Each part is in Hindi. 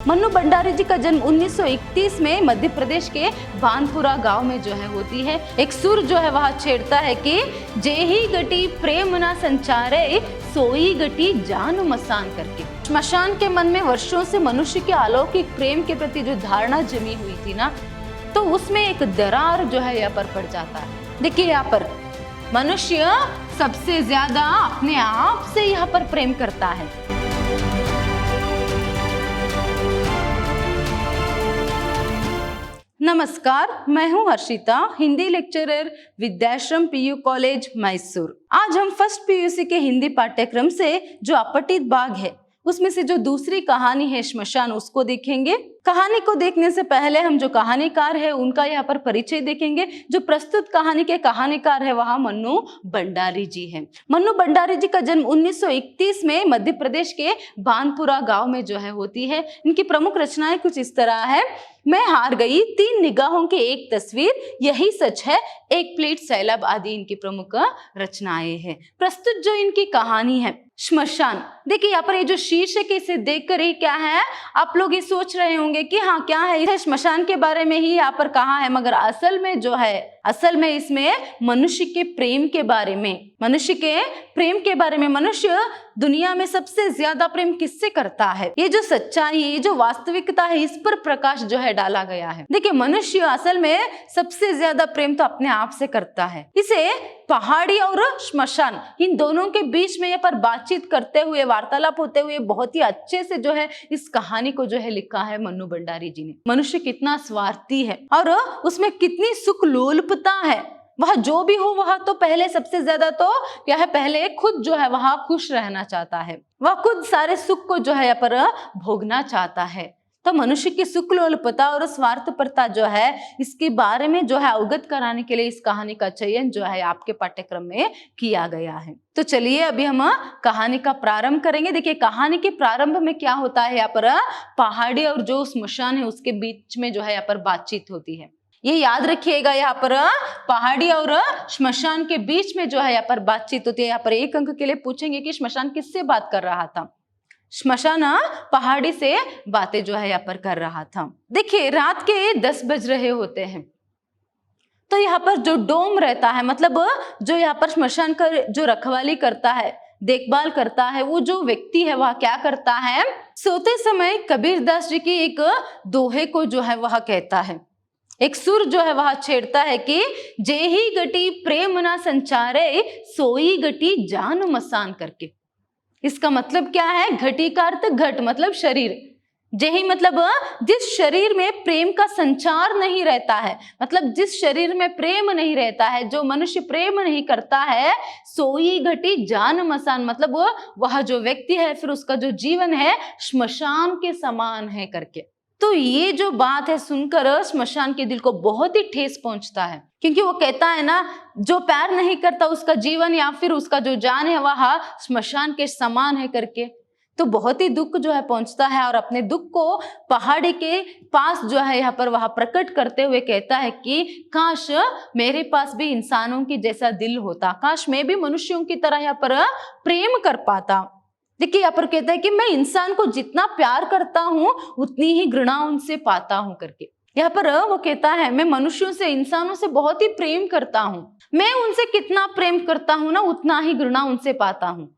मन्नू भंडारी जी का जन्म 1931 में मध्य प्रदेश के बानपुरा गांव में जो है होती है। एक सुर जो है वह छेड़ता है कि जे ही गटी प्रेम ना संचारे सोई गटी जान मसान करके। श्मशान के मन में वर्षों से मनुष्य के अलौकिक प्रेम के प्रति जो धारणा जमी हुई थी ना, तो उसमें एक दरार जो है यहाँ पर पड़ जाता है। देखिए यहाँ पर मनुष्य सबसे ज्यादा अपने आप से यहाँ पर प्रेम करता है। नमस्कार, मैं हूं Harshita, Hindi lecturer, Vidyashram PU college Mysore. आज हम फर्स्ट पीयूसी के हिंदी पाठ्यक्रम से जो अपठित भाग है उसमें से जो दूसरी कहानी है श्मशान, उसको देखेंगे। कहानी को देखने से पहले हम जो कहानीकार है उनका यहाँ पर परिचय देखेंगे। जो प्रस्तुत कहानी के कहानीकार है वह मन्नू भंडारी जी हैं। मन्नू भंडारी जी का जन्म 1931 में मध्य प्रदेश के बानपुरा गांव में जो है होती है। इनकी प्रमुख रचनाएं कुछ इस तरह है। मैं हार गई, तीन निगाहों की एक तस्वीर, यही सच है, एक प्लेट सैलाब आदि इनकी प्रमुख रचनाएं हैं। प्रस्तुत जो इनकी कहानी है श्मशान, देखिए यहाँ पर ये जो शीर्षक है इसे देखकर ही क्या है, आप लोग ये सोच रहे होंगे कि हाँ क्या है, इस श्मशान के बारे में ही यहाँ पर कहा है, मगर असल में जो है इसमें मनुष्य के प्रेम के बारे में, मनुष्य दुनिया में सबसे ज्यादा प्रेम किससे करता है, ये जो सच्चाई है, ये जो वास्तविकता है, इस पर प्रकाश जो है डाला गया है। देखिए मनुष्य असल में सबसे ज्यादा प्रेम तो अपने आप से करता है। इसे पहाड़ी और श्मशान इन दोनों के बीच में यहाँ पर बातचीत करते हुए, वार्तालाप होते हुए बहुत ही अच्छे से जो है इस कहानी को जो है लिखा है मन्नू भंडारी जी ने। मनुष्य कितना स्वार्थी है और उसमें कितनी सुख लोलुपता है। वह जो भी हो वह तो पहले सबसे ज्यादा तो क्या है, पहले खुद जो है वह खुश रहना चाहता है, वह खुद सारे सुख को जो है यहाँ पर भोगना चाहता है। तो मनुष्य की सुख लोलुपता और स्वार्थपरता जो है, इसके बारे में जो है अवगत कराने के लिए इस कहानी का चयन जो है आपके पाठ्यक्रम में किया गया है। तो चलिए अभी हम कहानी का प्रारंभ करेंगे। देखिए कहानी के प्रारंभ में क्या होता है, यहाँ पर पहाड़ी और जो श्मशान है उसके बीच में जो है यहाँ पर बातचीत होती है। ये याद रखिएगा, यहाँ पर पहाड़ी और श्मशान के बीच में जो है यहाँ पर बातचीत होती है। यहाँ पर एक अंक के लिए पूछेंगे कि श्मशान किससे बात कर रहा था। श्मशान पहाड़ी से बातें जो है यहाँ पर कर रहा था। देखिए रात के 10 बज रहे होते हैं। तो यहाँ पर जो डोम रहता है, मतलब जो यहाँ पर श्मशान का जो रखवाली करता है, देखभाल करता है, वो जो व्यक्ति है वह क्या करता है, सोते समय कबीरदास जी की एक दोहे को जो है वह कहता है, एक सुर जो है वह छेड़ता है कि जे ही गटी प्रेम ना संचारे सोई गटी जान मसान करके। इसका मतलब क्या है, घटी का अर्थ घट मतलब शरीर, जेही मतलब जिस शरीर में प्रेम का संचार नहीं रहता है, मतलब जिस शरीर में प्रेम नहीं रहता है, जो मनुष्य प्रेम नहीं करता है, सोई घटी जान मसान मतलब वह जो व्यक्ति है फिर उसका जो जीवन है श्मशान के समान है करके। तो ये जो बात है सुनकर श्मशान के दिल को बहुत ही ठेस पहुंचता है, क्योंकि वो कहता है ना, जो प्यार नहीं करता उसका जीवन या फिर उसका जो जान है वह श्मशान के समान है करके। तो बहुत ही दुख जो है पहुंचता है और अपने दुख को पहाड़ी के पास जो है यहाँ पर वह प्रकट करते हुए कहता है कि काश मेरे पास भी इंसानों की जैसा दिल होता, काश मैं भी मनुष्यों की तरह यहाँ पर प्रेम कर पाता। देखिए यहाँ पर कहता है कि मैं इंसान को जितना प्यार करता हूँ उतनी ही घृणा उनसे पाता हूँ करके। यहाँ पर वो कहता है मैं मनुष्यों से, इंसानों से बहुत ही प्रेम करता हूँ, मैं उनसे कितना प्रेम करता हूँ ना उतना ही घृणा उनसे पाता हूँ।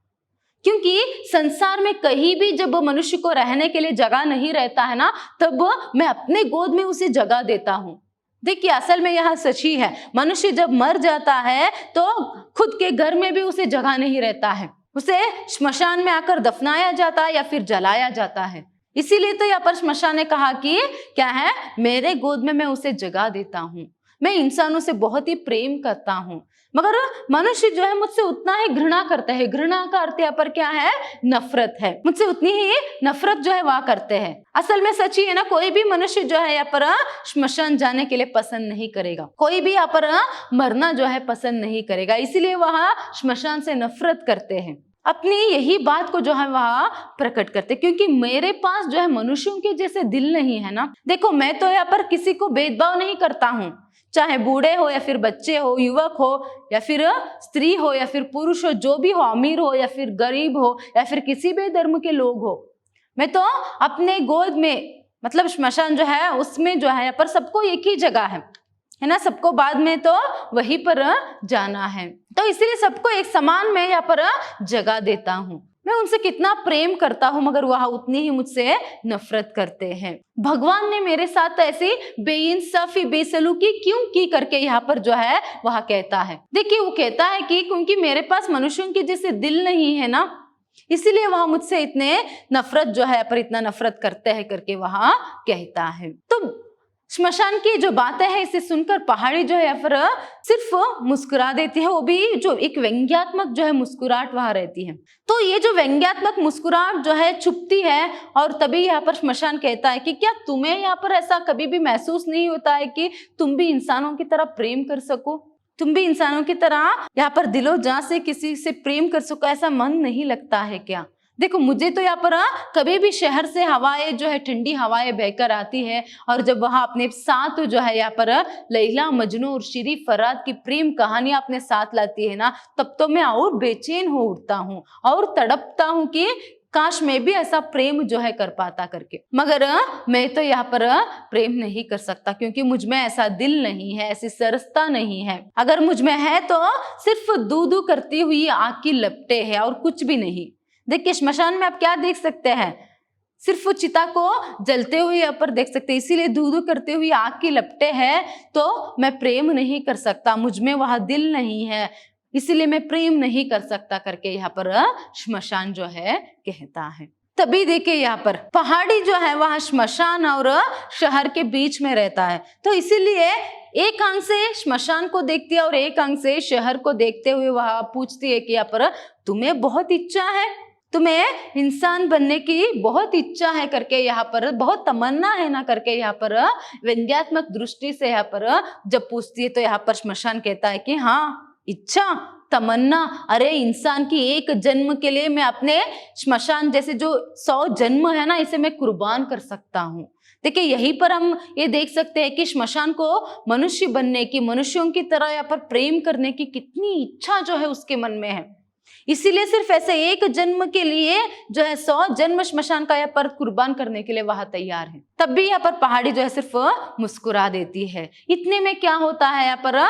क्योंकि संसार में कहीं भी जब मनुष्य को रहने के लिए जगह नहीं रहता है ना, तब मैं अपने गोद में उसे जगह देता हूँ। देखिए असल में यह सच ही है, मनुष्य जब मर जाता है तो खुद के घर में भी उसे जगह नहीं रहता है, उसे श्मशान में आकर दफनाया जाता है या फिर जलाया जाता है। इसीलिए तो यहाँ पर श्मशान ने कहा कि क्या है, मेरे गोद में मैं उसे जगह देता हूँ, मैं इंसानों से बहुत ही प्रेम करता हूँ, मगर मनुष्य जो है मुझसे उतना ही घृणा करता है। घृणा का अर्थ यहाँ पर क्या है, नफरत है, मुझसे उतनी ही नफरत जो है वह करते हैं। असल में सच ही है ना, कोई भी मनुष्य जो है यहाँ पर श्मशान जाने के लिए पसंद नहीं करेगा, कोई भी यहाँ पर मरना जो है पसंद नहीं करेगा, इसीलिए वह श्मशान से नफरत करते हैं। अपनी यही बात को जो है वह प्रकट करते, क्योंकि मेरे पास जो है मनुष्यों के जैसे दिल नहीं है ना। देखो मैं तो यहाँ पर किसी को भेदभाव नहीं करता हूँ, चाहे बूढ़े हो या फिर बच्चे हो, युवक हो या फिर स्त्री हो या फिर पुरुष हो, जो भी हो, अमीर हो या फिर गरीब हो या फिर किसी भी धर्म के लोग हो, मैं तो अपने गोद में, मतलब श्मशान जो है उसमें जो है यहाँ पर सबको एक ही जगह है ना, सबको बाद में तो वहीं पर जाना है, तो इसीलिए सबको एक समान मैं यहाँ पर जगह देता हूँ। मैं उनसे कितना प्रेम करता हूँ मगर वह उतनी ही मुझसे नफरत करते हैं। भगवान ने मेरे साथ ऐसी बेइंसाफी बेसलूकी क्यों की करके यहाँ पर जो है वह कहता है। देखिए वो कहता है कि क्योंकि मेरे पास मनुष्यों के जैसे दिल नहीं है ना, इसीलिए वह मुझसे इतने नफरत जो है पर इतना नफरत करते हैं करके वह कहता है। तो श्मशान की जो बातें हैं इसे सुनकर पहाड़ी जो है या फिर सिर्फ मुस्कुरा देती है, वो भी जो एक व्यंग्यात्मक जो है मुस्कुराहट वहां रहती है। तो ये जो व्यंग्यात्मक मुस्कुराहट जो है छुपती है और तभी यहाँ पर श्मशान कहता है कि क्या तुम्हें यहाँ पर ऐसा कभी भी महसूस नहीं होता है कि तुम भी इंसानों की तरह प्रेम कर सको, तुम भी इंसानों की तरह यहाँ पर दिलो जान से किसी से प्रेम कर सको, ऐसा मन नहीं लगता है क्या? देखो मुझे तो यहाँ पर कभी भी शहर से हवाएं जो है ठंडी हवाएं बहकर आती है और जब वहां अपने साथ जो है यहाँ पर लैला मजनू और शिरी फराद की प्रेम कहानियां अपने साथ लाती है ना, तब तो मैं और बेचैन हो उठता हूँ और तड़पता हूँ कि काश मैं भी ऐसा प्रेम जो है कर पाता करके, मगर मैं तो यहाँ पर प्रेम नहीं कर सकता क्योंकि मुझ में ऐसा दिल नहीं है, ऐसी सरसता नहीं है। अगर मुझ में है तो सिर्फ दू दू करती हुई आग की लपटें है और कुछ भी नहीं। देखिए श्मशान में आप क्या देख सकते हैं, सिर्फ चिता को जलते हुए यहाँ पर देख सकते हैं, इसीलिए धू धू करते हुए आग की लपटें हैं तो मैं प्रेम नहीं कर सकता, मुझ में वह दिल नहीं है, इसीलिए मैं प्रेम नहीं कर सकता करके यहाँ पर श्मशान जो है कहता है। तभी देखिए यहाँ पर पहाड़ी जो है वह श्मशान और शहर के बीच में रहता है, तो इसीलिए एक अंग से श्मशान को देखती है और एक अंग से शहर को देखते हुए वह पूछती है कि यहाँ पर तुम्हें बहुत इच्छा है, तुम्हें इंसान बनने की बहुत इच्छा है करके यहाँ पर, बहुत तमन्ना है ना करके यहाँ पर व्यंग्यात्मक दृष्टि से यहाँ पर जब पूछती है तो यहाँ पर श्मशान कहता है कि हाँ इच्छा तमन्ना, अरे इंसान की एक जन्म के लिए मैं अपने श्मशान जैसे जो 100 जन्म है ना इसे मैं कुर्बान कर सकता हूँ। देखिए यहीं पर हम ये देख सकते हैं कि श्मशान को मनुष्य बनने की, मनुष्यों की तरह यहाँ पर प्रेम करने की कितनी इच्छा जो है उसके मन में है, इसीलिए सिर्फ ऐसे एक जन्म के लिए जो है 100 जन्म श्मशान का यहाँ पर कुर्बान करने के लिए वह तैयार है। तब भी यहाँ पर पहाड़ी जो है सिर्फ मुस्कुरा देती है। इतने में क्या होता है, यहाँ पर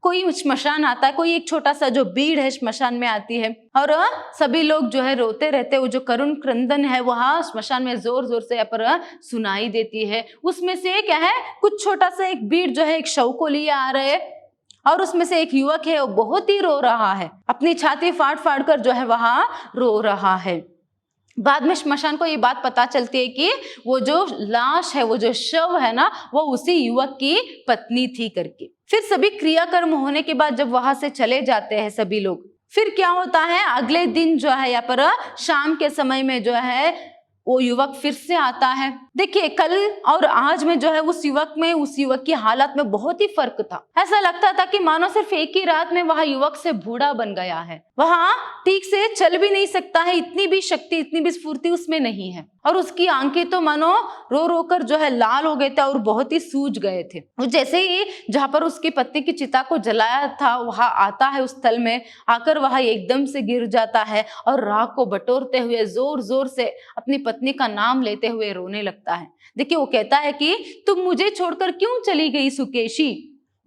कोई श्मशान आता है, कोई एक छोटा सा जो भीड़ है श्मशान में आती है और सभी लोग जो है रोते रहते हैं। वो जो करुण क्रंदन है वह श्मशान में जोर जोर से यहाँ पर सुनाई देती है। उसमें से क्या है, कुछ छोटा सा एक भीड़ जो है एक शव को लिए आ रहे है और उसमें से एक युवक है वो बहुत ही रो रहा है, अपनी छाती फाड़ फाड़ कर जो है वहां रो रहा है। बाद में श्मशान को ये बात पता चलती है कि वो जो लाश है, वो जो शव है ना, वो उसी युवक की पत्नी थी करके। फिर सभी क्रियाकर्म होने के बाद जब वहां से चले जाते हैं सभी लोग, फिर क्या होता है, अगले दिन जो है यहाँ पर शाम के समय में जो है वो युवक फिर से आता है। देखिए कल और आज में जो है उस युवक की हालत में बहुत ही फर्क था। ऐसा लगता था कि मानो सिर्फ एक ही रात में वह युवक से बूढ़ा बन गया है, वह ठीक से चल भी नहीं सकता है, इतनी भी शक्ति इतनी भी स्फूर्ति उसमें नहीं है और उसकी आंखें तो मानो रो रो कर जो है लाल हो गए थे और बहुत ही सूज गए थे। वो जैसे ही जहां पर उसकी पत्नी की चिता को जलाया था वहां आता है, उस स्थल में आकर वह एकदम से गिर जाता है और राख को बटोरते हुए जोर जोर से अपनी पत्नी का नाम लेते हुए रोने लगता है। देखिए वो कहता है कि तुम मुझे छोड़कर क्यों चली गई सुकेशी।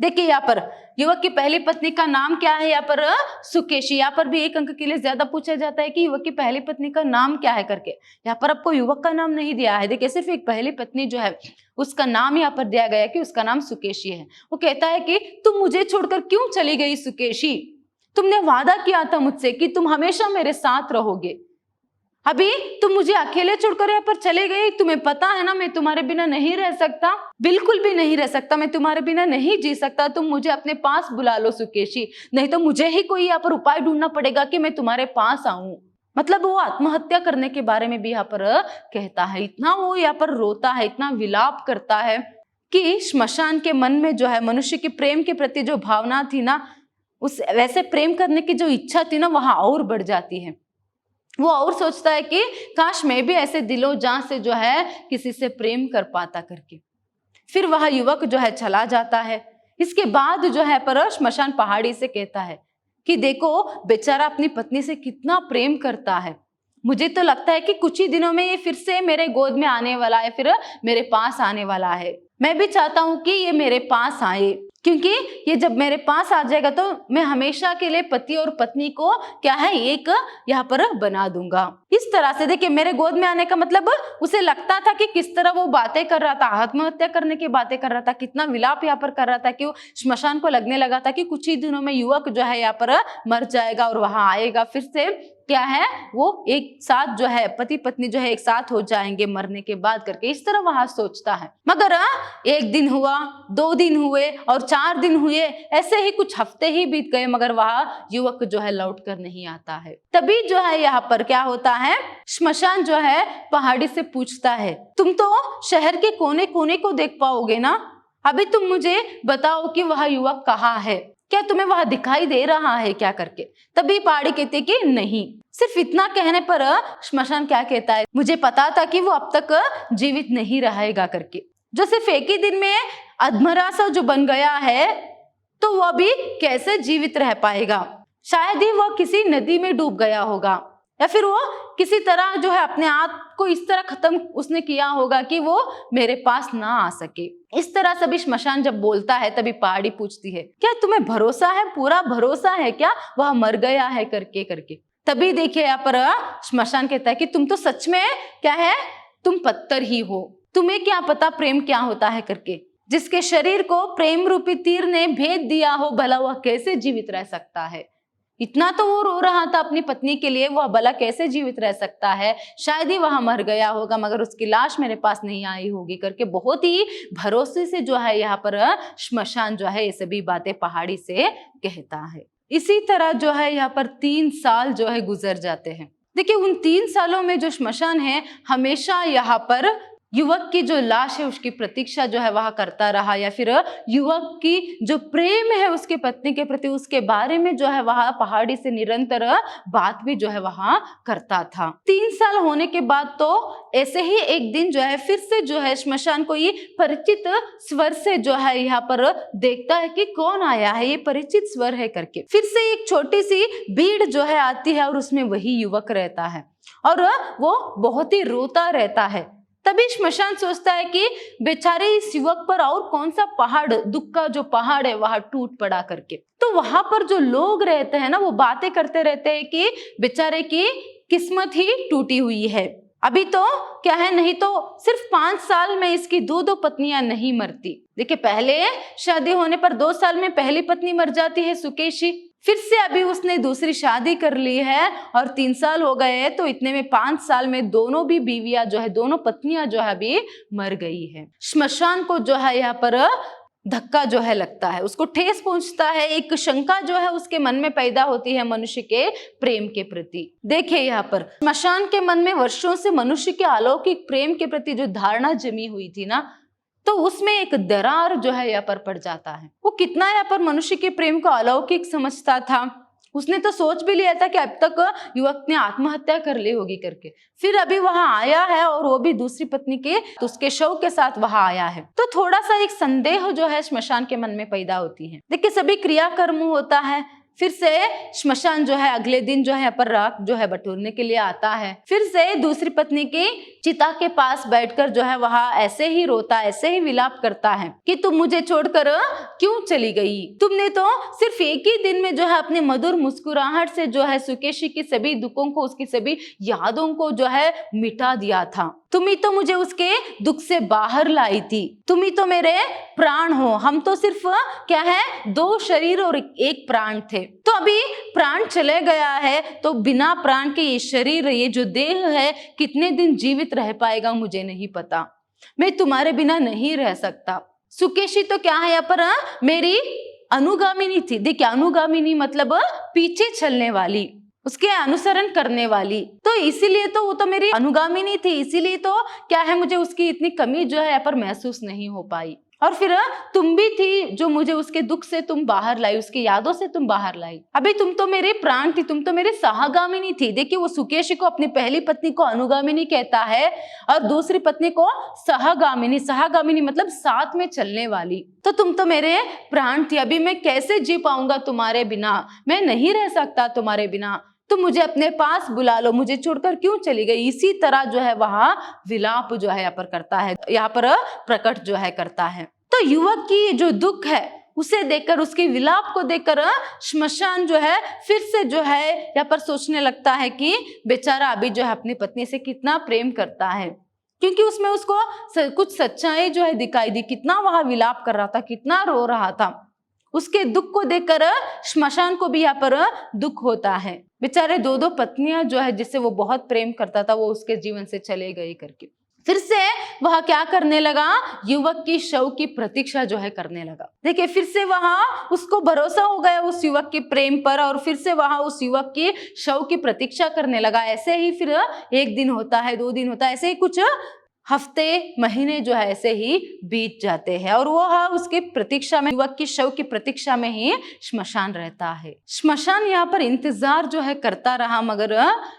देखिए यहाँ पर युवक की पहली पत्नी का नाम क्या है, यहाँ पर सुकेशी। यहाँ पर भी एक अंक के लिए ज्यादा पूछा जाता है कि युवक की पहली पत्नी का नाम क्या है करके। यहाँ पर आपको युवक का नाम नहीं दिया है, देखिए सिर्फ एक पहली पत्नी जो है उसका नाम यहाँ पर दिया गया है कि उसका नाम सुकेशी है। वो कहता है कि तुम मुझे छोड़कर क्यों चली गई सुकेशी, तुमने वादा किया था मुझसे कि तुम हमेशा मेरे साथ रहोगे, अभी तुम मुझे अकेले छोड़कर यहाँ पर चले गए। तुम्हें पता है ना मैं तुम्हारे बिना नहीं रह सकता, बिल्कुल भी नहीं रह सकता, मैं तुम्हारे बिना नहीं जी सकता। तुम मुझे अपने पास बुला लो सुकेशी, नहीं तो मुझे ही कोई यहाँ पर उपाय ढूंढना पड़ेगा कि मैं तुम्हारे पास आऊं। मतलब वो आत्महत्या करने के बारे में भी यहाँ पर कहता है। इतना वो यहाँ पर रोता है, इतना विलाप करता है कि श्मशान के मन में जो है मनुष्य के प्रेम के प्रति जो भावना थी ना, उस वैसे प्रेम करने की जो इच्छा थी ना वहां और बढ़ जाती है। वो और सोचता है कि काश मैं भी ऐसे दिलो जान से जो है किसी से प्रेम कर पाता करके। फिर वह युवक जो है चला जाता है। इसके बाद जो है पर श्मशान पहाड़ी से कहता है कि देखो बेचारा अपनी पत्नी से कितना प्रेम करता है, मुझे तो लगता है कि कुछ ही दिनों में ये फिर से मेरे गोद में आने वाला है, फिर मेरे पास आने वाला है। मैं भी चाहता हूँ कि ये मेरे पास आए, क्योंकि ये जब मेरे पास आ जाएगा तो मैं हमेशा के लिए पति और पत्नी को क्या है एक यहाँ पर बना दूंगा। इस तरह से देखिए, मेरे गोद में आने का मतलब उसे लगता था कि किस तरह वो बातें कर रहा था, आत्महत्या करने की बातें कर रहा था, कितना विलाप यहाँ पर कर रहा था कि वो श्मशान को लगने लगा था कि कुछ ही दिनों में युवक जो है यहाँ पर मर जाएगा और वहां आएगा, फिर से क्या है वो एक साथ जो है पति पत्नी जो है एक साथ हो जाएंगे मरने के बाद करके, इस तरह वहां सोचता है। मगर एक दिन हुआ, 2 दिन हुए और 4 दिन हुए, ऐसे ही कुछ हफ्ते ही बीत गए, मगर वह युवक जो है लौट कर नहीं आता है। तभी जो है यहाँ पर क्या होता है, श्मशान जो है पहाड़ी से पूछता है, तुम तो शहर के कोने कोने को देख पाओगे ना, अभी तुम मुझे बताओ कि वह युवक कहाँ है, क्या तुम्हें वह दिखाई दे रहा है क्या करके। तभी पहाड़ी कहती है कि नहीं। सिर्फ इतना कहने पर श्मशान क्या कहता है, मुझे पता था कि वो अब तक जीवित नहीं रहेगा करके। जो सिर्फ एक ही दिन में अधमरा सा जो बन गया है, तो वह भी कैसे जीवित रह पाएगा। शायद ही वह किसी नदी में डूब गया होगा, या फिर वो किसी तरह जो है अपने आप को इस तरह खत्म उसने किया होगा कि वो मेरे पास ना आ सके। इस तरह सभी श्मशान जब बोलता है तभी पहाड़ी पूछती है, क्या तुम्हें भरोसा है, पूरा भरोसा है क्या वह मर गया है करके करके। तभी देखिए यहाँ पर श्मशान कहता है कि तुम तो सच में क्या है, तुम पत्थर ही हो, तुम्हें क्या पता प्रेम क्या होता है करके। जिसके शरीर को प्रेम रूपी तीर ने भेद दिया हो, भला वह कैसे जीवित रह सकता है। इतना तो वो रो रहा था अपनी पत्नी के लिए, वह भला कैसे जीवित रह सकता है। शायद ही वह मर गया होगा, मगर उसकी लाश मेरे पास नहीं आई होगी करके बहुत ही भरोसे से जो है यहाँ पर श्मशान जो है ये सभी बातें पहाड़ी से कहता है। इसी तरह जो है यहाँ पर 3 साल जो है गुजर जाते हैं। देखिए उन 3 सालों में जो श्मशान है हमेशा यहाँ पर युवक की जो लाश है उसकी प्रतीक्षा जो है वह करता रहा, या फिर युवक की जो प्रेम है उसके पत्नी के प्रति उसके बारे में जो है वह पहाड़ी से निरंतर बात भी जो है वहां करता था। 3 साल होने के बाद तो ऐसे ही एक दिन जो है फिर से जो है श्मशान को ये परिचित स्वर से जो है यहाँ पर देखता है कि कौन आया है, ये परिचित स्वर है करके। फिर से एक छोटी सी भीड़ जो है आती है और उसमें वही युवक रहता है और वो बहुत ही रोता रहता है। तभी श्मशान सोचता है कि बेचारे इस युवक पर और कौन सा पहाड़, दुख का जो पहाड़ है वहां टूट पड़ा करके। तो वहां पर जो लोग रहते हैं ना वो बातें करते रहते हैं कि बेचारे की किस्मत ही टूटी हुई है। अभी तो क्या है, नहीं तो सिर्फ 5 साल में इसकी 2 पत्नियां नहीं मरती। देखिए पहले शादी होने पर 2 साल में पहली पत्नी मर जाती है सुकेशी, फिर से अभी उसने दूसरी शादी कर ली है और 3 साल हो गए हैं, तो इतने में 5 साल में दोनों भी बीवियां जो है, दोनों पत्नियां जो है अभी मर गई है। श्मशान को जो है यहाँ पर धक्का जो है लगता है, उसको ठेस पहुंचता है, एक शंका जो है उसके मन में पैदा होती है मनुष्य के प्रेम के प्रति। देखिए यहाँ पर श्मशान के मन में वर्षों से मनुष्य के अलौकिक प्रेम के प्रति जो धारणा जमी हुई थी ना, तो उसमें एक दरार जो है यहाँ पर पड़ जाता है। वो कितना यहाँ पर मनुष्य के प्रेम को अलौकिक समझता था, उसने तो सोच भी लिया था कि अब तक युवक ने आत्महत्या कर ली होगी करके, फिर अभी वहां आया है और वो भी दूसरी पत्नी के, तो उसके शव के साथ वहां आया है। तो थोड़ा सा एक संदेह जो है श्मशान के मन में पैदा होती है। देखिए सभी क्रियाकर्म होता है, फिर से श्मशान जो है अगले दिन जो है पर राख जो है बटोरने के लिए आता है। फिर से दूसरी पत्नी की चिता के पास बैठकर जो है वहां ऐसे ही रोता, ऐसे ही विलाप करता है कि तुम मुझे छोड़कर क्यों चली गई, तुमने तो सिर्फ एक ही दिन में जो है अपने मधुर मुस्कुराहट से जो है सुकेशी की सभी दुखों को, उसकी सभी यादों को जो है मिटा दिया था। तुम ही तो मुझे उसके दुख से बाहर लाई थी, तुम ही तो मेरे प्राण हो। हम तो सिर्फ क्या है 2 शरीर और 1 प्राण थे, तो अभी प्राण चले गया है, तो बिना प्राण के ये शरीर, ये जो देह है कितने दिन जीवित रह पाएगा मुझे नहीं पता। मैं तुम्हारे बिना नहीं रह सकता। सुकेशी तो क्या है यहाँ पर मेरी अनुगामिनी थी। देखिए अनुगामिनी मतलब पीछे चलने वाली, उसके अनुसरण करने वाली, तो इसीलिए तो वो तो मेरी अनुगामिनी थी, इसीलिए तो क्या है मुझे उसकी इतनी कमी जो है यहाँ पर महसूस नहीं हो पाई। और फिर तुम भी थी जो मुझे उसके दुख से तुम बाहर लाई, उसकी यादों से तुम बाहर लाई। अभी तुम तो मेरे प्राण थी, तुम तो मेरे सहगामिनी थी। देखिए वो सुकेशी को अपनी पहली पत्नी को अनुगामिनी कहता है और दूसरी पत्नी को सहगामिनी। सहगामिनी मतलब साथ में चलने वाली। तो तुम तो मेरे प्राण थी, अभी मैं कैसे जी पाऊंगा तुम्हारे बिना, मैं नहीं रह सकता तुम्हारे बिना। तो मुझे अपने पास बुला लो, मुझे छोड़कर क्यों चली गई। इसी तरह जो है वहां विलाप जो है यहाँ पर करता है, यहाँ पर प्रकट जो है करता है। तो युवक की जो दुख है उसे देखकर, उसके विलाप को देखकर श्मशान जो है फिर से जो है यहाँ पर सोचने लगता है कि बेचारा अभी जो है अपनी पत्नी से कितना प्रेम करता है, क्योंकि उसमें उसको कुछ सच्चाई जो है दिखाई दी, कितना वहां विलाप कर रहा था, कितना रो रहा था। उसके दुख को देखकर श्मशान को भी यहाँ पर दुख होता है। बेचारे दो दो पत्नियां जो है जिससे वो बहुत प्रेम करता था वो उसके जीवन से चले गई करके फिर से वह क्या करने लगा, युवक की शव की प्रतीक्षा जो है करने लगा। देखिए फिर से वहां उसको भरोसा हो गया उस युवक के प्रेम पर, और फिर से वहां उस युवक की शव की प्रतीक्षा करने लगा। ऐसे ही फिर एक दिन होता है, 2 दिन होता है, ऐसे ही कुछ हफ्ते महीने जो है ऐसे ही बीत जाते हैं, और वो उसके प्रतीक्षा में, युवक की शव की प्रतीक्षा में ही श्मशान रहता है। श्मशान यहाँ पर इंतजार जो है करता रहा, मगर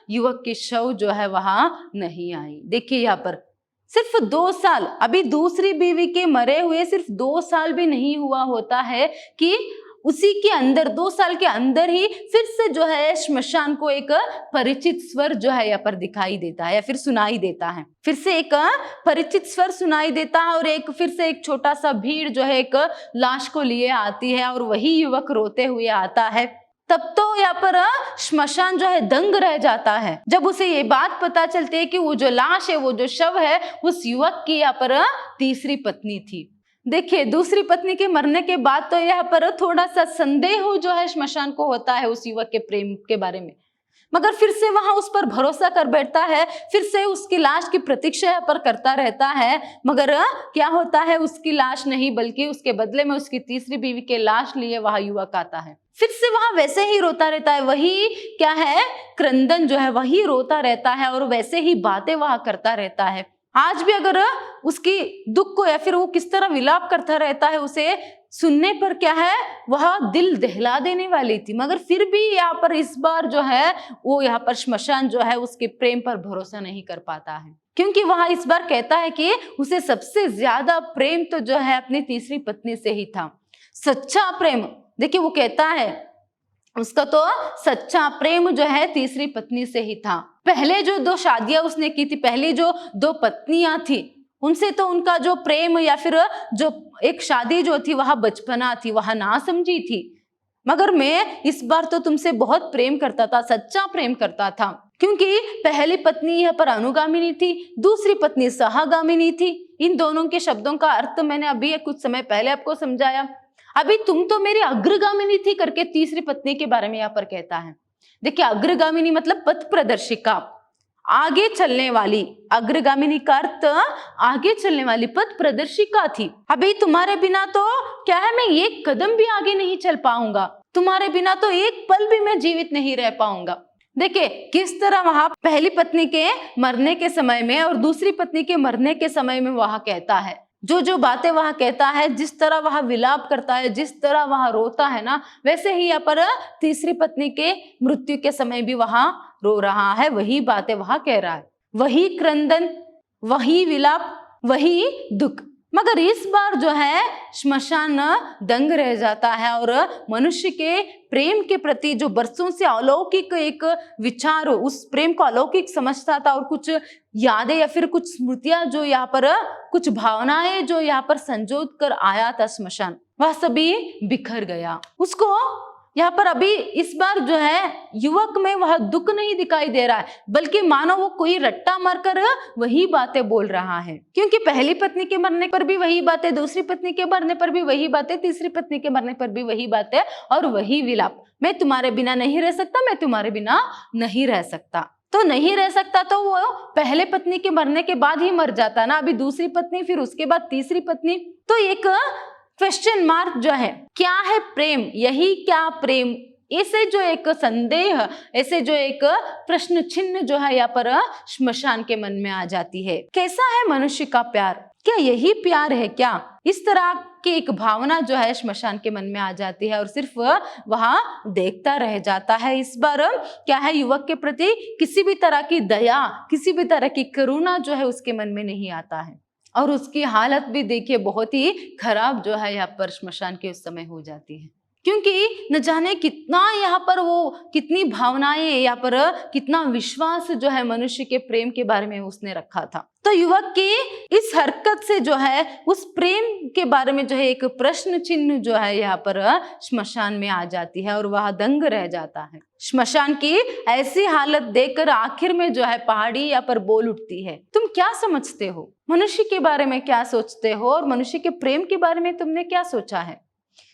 युवक की शव जो है वहां नहीं आई। देखिए यहाँ पर सिर्फ 2 साल, अभी दूसरी बीवी के मरे हुए सिर्फ 2 साल भी नहीं हुआ होता है कि उसी के अंदर 2 साल के अंदर ही फिर से जो है श्मशान को एक परिचित स्वर जो है यहाँ पर दिखाई देता है या फिर सुनाई देता है। फिर से एक परिचित स्वर सुनाई देता है, और एक फिर से एक छोटा सा भीड़ जो है एक लाश को लिए आती है, और वही युवक रोते हुए आता है। तब तो यहाँ पर श्मशान जो है दंग रह जाता है जब उसे ये बात पता चलती है कि वो जो लाश है, वो जो शव है, उस युवक की यहाँ पर तीसरी पत्नी थी। देखिए दूसरी पत्नी के मरने के बाद तो यहाँ पर थोड़ा सा संदेह जो है श्मशान को होता है उस युवक के प्रेम के बारे में, मगर फिर से वहां उस पर भरोसा कर बैठता है, फिर से उसकी लाश की प्रतीक्षा यहाँ पर करता रहता है। मगर क्या होता है, उसकी लाश नहीं बल्कि उसके बदले में उसकी तीसरी बीवी के लाश लिए वह युवक आता है। फिर से वहां वैसे ही रोता रहता है, वही क्या है क्रंदन जो है वही रोता रहता है, और वैसे ही बातें वहां करता रहता है। आज भी अगर उसकी दुख को या फिर वो किस तरह विलाप करता रहता है, उसे सुनने पर क्या है वह दिल दहला देने वाली थी, मगर फिर भी यहाँ पर इस बार जो है वो यहाँ पर श्मशान जो है उसके प्रेम पर भरोसा नहीं कर पाता है, क्योंकि वह इस बार कहता है कि उसे सबसे ज्यादा प्रेम तो जो है अपनी तीसरी पत्नी से ही था, सच्चा प्रेम। देखिए वो कहता है उसका तो सच्चा प्रेम जो है तीसरी पत्नी से ही था। पहले जो 2 शादियां उसने की थी, पहली जो 2 पत्नियां थी, उनसे तो उनका जो प्रेम या फिर जो एक शादी जो थी वह बचपना थी, वह ना समझी थी। मगर मैं इस बार तो तुमसे बहुत प्रेम करता था, सच्चा प्रेम करता था, क्योंकि पहली पत्नी यहाँ पर अनुगामिनी थी, दूसरी पत्नी सहगामिनी थी। इन दोनों के शब्दों का अर्थ मैंने अभी कुछ समय पहले आपको समझाया। अभी तुम तो मेरी अग्रगामिनी थी करके तीसरी पत्नी के बारे में यहाँ पर कहता है। देखिए अग्रगामिनी मतलब पथ प्रदर्शिका, आगे चलने वाली। अग्रगामिनी का अर्थ आगे चलने वाली, पथ प्रदर्शिका थी। अभी तुम्हारे बिना तो क्या है मैं एक कदम भी आगे नहीं चल पाऊंगा, तुम्हारे बिना तो एक पल भी मैं जीवित नहीं रह पाऊंगा। देखिए किस तरह वहां पहली पत्नी के मरने के समय में और दूसरी पत्नी के मरने के समय में वहां कहता है, जो जो बातें वहां कहता है, जिस तरह वहां विलाप करता है, जिस तरह वहां रोता है ना, वैसे ही यहाँ पर तीसरी पत्नी के मृत्यु के समय भी वहां रो रहा है, वही बातें वहां कह रहा है, वही क्रंदन, वही विलाप, वही दुख। मगर इस बार जो है श्मशान दंग रह जाता है, और मनुष्य के प्रेम के प्रति जो बरसों से अलौकिक एक विचार, उस प्रेम को अलौकिक समझता था, और कुछ यादें या फिर कुछ स्मृतियां जो यहाँ पर, कुछ भावनाएं जो यहाँ पर संजोत कर आया था श्मशान, वह सभी बिखर गया। उसको यहाँ पर अभी इस बार जो है युवक में वह दुख नहीं दिखाई दे रहा है, बल्कि मानो वो कोई रट्टा मारकर वही बातें बोल रहा है, क्योंकि पहली पत्नी के मरने पर भी वही बातें, दूसरी पत्नी के मरने पर भी वही बातें, तीसरी पत्नी के मरने पर भी वही बातें, और वही विलाप, मैं तुम्हारे बिना नहीं रह सकता, मैं तुम्हारे बिना नहीं रह सकता। तो नहीं रह सकता तो वो पहले पत्नी के मरने के बाद ही मर जाता ना, अभी दूसरी पत्नी, फिर उसके बाद तीसरी पत्नी। तो एक क्वेश्चन मार्क जो है, क्या है प्रेम, यही क्या प्रेम, ऐसे जो एक संदेह, ऐसे जो एक प्रश्न चिन्ह जो है यहाँ पर श्मशान के मन में आ जाती है। कैसा है मनुष्य का प्यार, क्या यही प्यार है क्या, इस तरह की एक भावना जो है श्मशान के मन में आ जाती है, और सिर्फ वहां देखता रह जाता है। इस बार क्या है युवक के प्रति किसी भी तरह की दया, किसी भी तरह की करुणा जो है उसके मन में नहीं आता है, और उसकी हालत भी देखिए बहुत ही खराब जो है यहाँ पर श्मशान के उस समय हो जाती है। क्योंकि न जाने कितना यहाँ पर वो कितनी भावनाएं, यहाँ पर कितना विश्वास जो है मनुष्य के प्रेम के बारे में उसने रखा था। तो युवक की इस हरकत से जो है उस प्रेम के बारे में जो है एक प्रश्न चिन्ह जो है यहाँ पर श्मशान में आ जाती है और वह दंग रह जाता है। श्मशान की ऐसी हालत देखकर आखिर में जो है पहाड़ी यहाँ पर बोल उठती है, तुम क्या समझते हो, मनुष्य के बारे में क्या सोचते हो और मनुष्य के प्रेम के बारे में तुमने क्या सोचा है।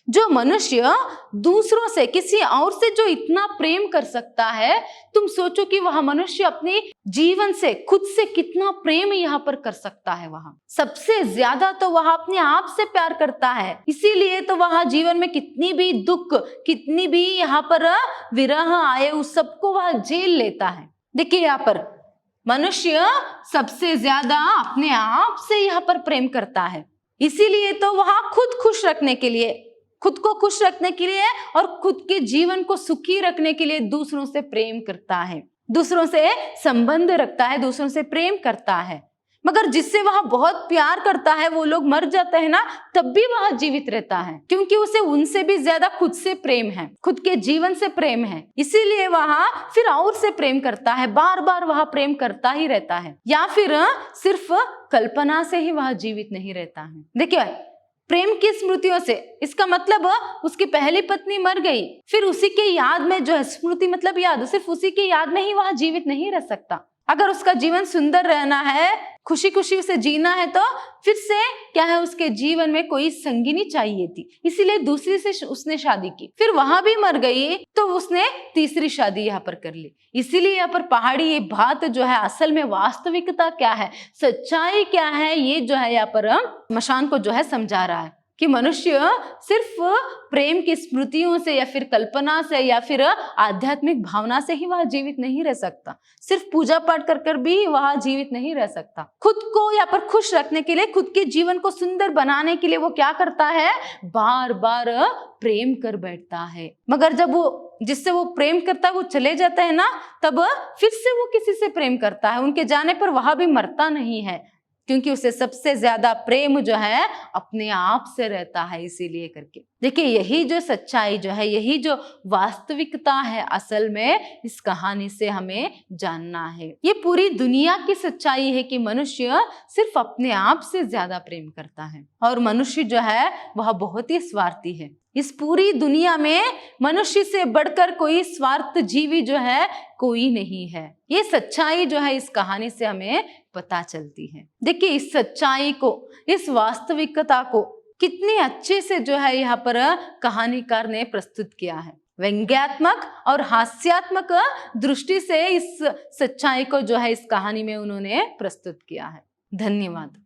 जो मनुष्य दूसरों से, किसी और से जो इतना प्रेम कर सकता है, तुम सोचो कि वह मनुष्य अपने जीवन से, खुद से कितना प्रेम यहाँ पर कर सकता है। वह सबसे ज्यादा तो वह अपने आप से प्यार करता है, इसीलिए तो वह जीवन में कितनी भी दुख, कितनी भी यहाँ पर विरह आए, उस सबको वह झेल लेता है। देखिए यहाँ पर मनुष्य सबसे ज्यादा अपने आप से यहाँ पर प्रेम करता है, इसीलिए तो वह खुद खुश रखने के लिए, खुद को खुश रखने के लिए और खुद के जीवन को सुखी रखने के लिए दूसरों से प्रेम करता है, दूसरों से संबंध रखता है, दूसरों से प्रेम करता है। मगर जिससे वह बहुत प्यार करता है वो लोग मर जाते हैं ना, तब भी वह जीवित रहता है, क्योंकि उसे उनसे भी ज्यादा खुद से प्रेम है, खुद के जीवन से प्रेम है, इसीलिए वह फिर और से प्रेम करता है, बार बार वह प्रेम करता ही रहता है, या फिर सिर्फ कल्पना से ही वह जीवित नहीं रहता है। देखिए प्रेम की स्मृतियों से, इसका मतलब उसकी पहली पत्नी मर गई, फिर उसी के याद में जो है, स्मृति मतलब याद, सिर्फ उसी के याद में ही वह जीवित नहीं रह सकता। अगर उसका जीवन सुंदर रहना है, खुशी खुशी उसे जीना है, तो फिर से क्या है, उसके जीवन में कोई संगिनी चाहिए थी, इसीलिए दूसरी से उसने शादी की, फिर वहां भी मर गई तो उसने तीसरी शादी यहाँ पर कर ली। इसीलिए यहाँ पर पहाड़ी ये बात जो है, असल में वास्तविकता क्या है, सच्चाई क्या है, ये जो है यहाँ पर मशान को जो है समझा रहा है कि मनुष्य सिर्फ प्रेम की स्मृतियों से या फिर कल्पना से या फिर आध्यात्मिक भावना से ही वह जीवित नहीं रह सकता, सिर्फ पूजा पाठ कर कर भी वह जीवित नहीं रह सकता। खुद को यहाँ पर खुश रखने के लिए, खुद के जीवन को सुंदर बनाने के लिए वो क्या करता है, बार बार प्रेम कर बैठता है। मगर जब वो, जिससे वो प्रेम करता है, वो चले जाता है ना, तब फिर से वो किसी से प्रेम करता है, उनके जाने पर वह भी मरता नहीं है, क्योंकि उसे सबसे ज्यादा प्रेम जो है अपने आप से रहता है। इसीलिए करके देखिए यही जो सच्चाई जो है, यही जो वास्तविकता है, असल में इस कहानी से हमें जानना है। ये पूरी दुनिया की सच्चाई है कि मनुष्य सिर्फ अपने आप से ज्यादा प्रेम करता है और मनुष्य जो है वह बहुत ही स्वार्थी है। इस पूरी दुनिया में मनुष्य से बढ़कर कोई स्वार्थ जीवी जो है कोई नहीं है। ये सच्चाई जो है इस कहानी से हमें पता चलती है। देखिए इस सच्चाई को, इस वास्तविकता को कितनी अच्छे से जो है यहाँ पर कहानीकार ने प्रस्तुत किया है। व्यंग्यात्मक और हास्यात्मक दृष्टि से इस सच्चाई को जो है इस कहानी में उन्होंने प्रस्तुत किया है। धन्यवाद।